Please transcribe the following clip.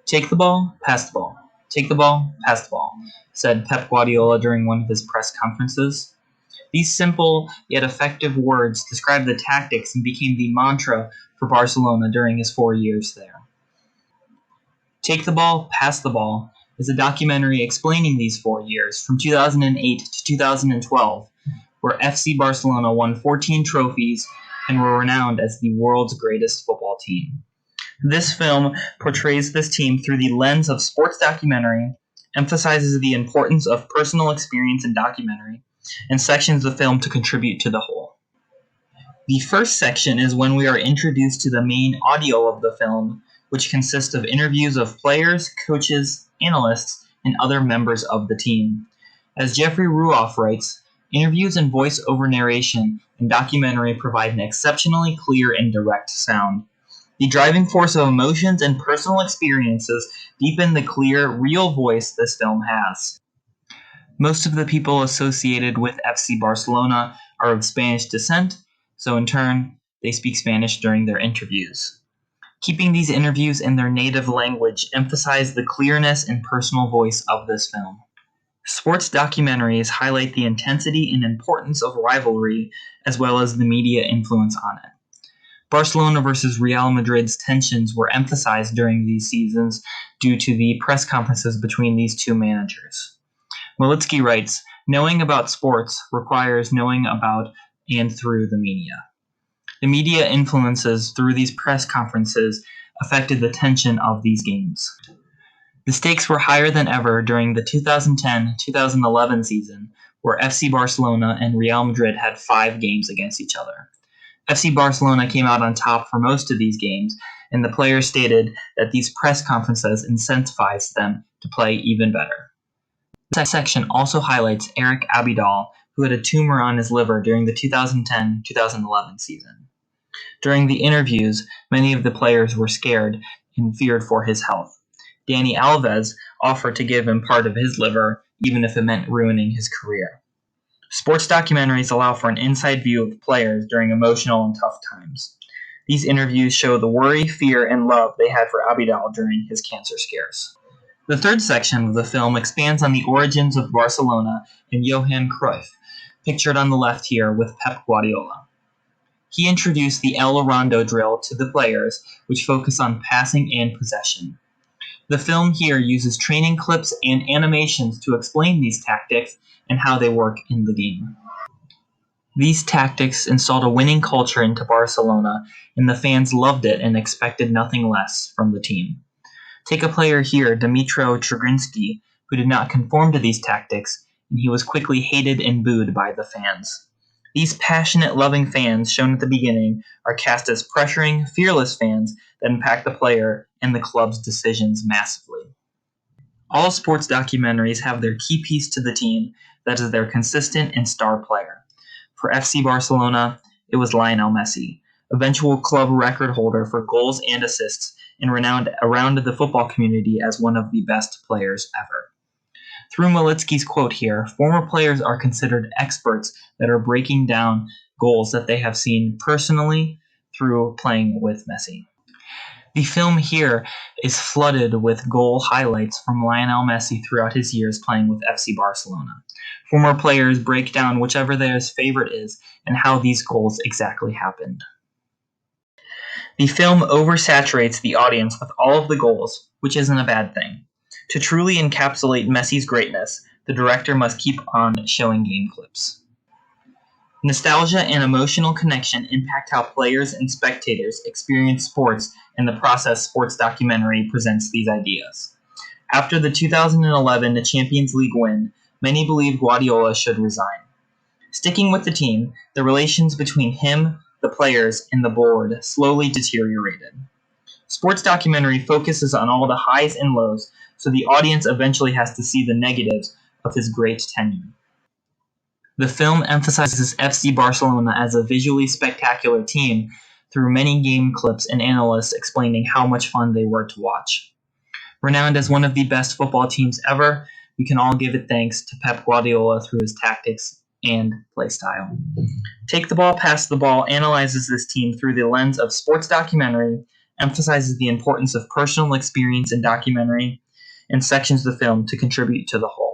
Take the ball, pass the ball. Take the ball, pass the ball, said Pep Guardiola during one of his press conferences. These simple yet effective words described the tactics and became the mantra for Barcelona during his 4 years there. Take the Ball, Pass the Ball is a documentary explaining these 4 years from 2008 to 2012, where FC Barcelona won 14 trophies and were renowned as the world's greatest football team. This film portrays this team through the lens of sports documentary, emphasizes the importance of personal experience in documentary, and sections the film to contribute to the whole. The first section is when we are introduced to the main audio of the film, which consists of interviews of players, coaches, analysts, and other members of the team. As Jeffrey Ruoff writes, interviews and voice-over narration in documentary provide an exceptionally clear and direct sound. The driving force of emotions and personal experiences deepen the clear, real voice this film has. Most of the people associated with FC Barcelona are of Spanish descent, so in turn, they speak Spanish during their interviews. Keeping these interviews in their native language emphasize the clearness and personal voice of this film. Sports documentaries highlight the intensity and importance of rivalry, as well as the media influence on it. Barcelona versus Real Madrid's tensions were emphasized during these seasons due to the press conferences between these two managers. Militsky writes, knowing about sports requires knowing about and through the media. The media influences through these press conferences affected the tension of these games. The stakes were higher than ever during the 2010-2011 season, where FC Barcelona and Real Madrid had 5 games against each other. FC Barcelona came out on top for most of these games, and the players stated that these press conferences incentivized them to play even better. This section also highlights Eric Abidal, who had a tumor on his liver during the 2010-2011 season. During the interviews, many of the players were scared and feared for his health. Dani Alves offered to give him part of his liver, even if it meant ruining his career. Sports documentaries allow for an inside view of players during emotional and tough times. These interviews show the worry, fear, and love they had for Abidal during his cancer scares. The third section of the film expands on the origins of Barcelona and Johan Cruyff, pictured on the left here with Pep Guardiola. He introduced the El Rondo drill to the players, which focus on passing and possession. The film here uses training clips and animations to explain these tactics and how they work in the game. These tactics installed a winning culture into Barcelona, and the fans loved it and expected nothing less from the team. Take a player here, Dimitro Trigrinsky, who did not conform to these tactics, and he was quickly hated and booed by the fans. These passionate, loving fans shown at the beginning are cast as pressuring, fearless fans that impact the player and the club's decisions massively. All sports documentaries have their key piece to the team, that is their consistent and star player. For FC Barcelona, it was Lionel Messi, eventual club record holder for goals and assists, and renowned around the football community as one of the best players ever. Through Militsky's quote here, former players are considered experts that are breaking down goals that they have seen personally through playing with Messi. The film here is flooded with goal highlights from Lionel Messi throughout his years playing with FC Barcelona. Former players break down whichever their favorite is and how these goals exactly happened. The film oversaturates the audience with all of the goals, which isn't a bad thing. To truly encapsulate Messi's greatness, the director must keep on showing game clips. Nostalgia and emotional connection impact how players and spectators experience sports, and the process sports documentary presents these ideas. After the 2011 Champions League win, many believe Guardiola should resign. Sticking with the team, the relations between him, the players, and the board slowly deteriorated. Sports documentary focuses on all the highs and lows, so the audience eventually has to see the negatives of his great tenure. The film emphasizes FC Barcelona as a visually spectacular team through many game clips and analysts explaining how much fun they were to watch. Renowned as one of the best football teams ever, we can all give it thanks to Pep Guardiola through his tactics and play style. Take the Ball, Pass the Ball analyzes this team through the lens of sports documentary, emphasizes the importance of personal experience in documentary and sections of the film to contribute to the whole.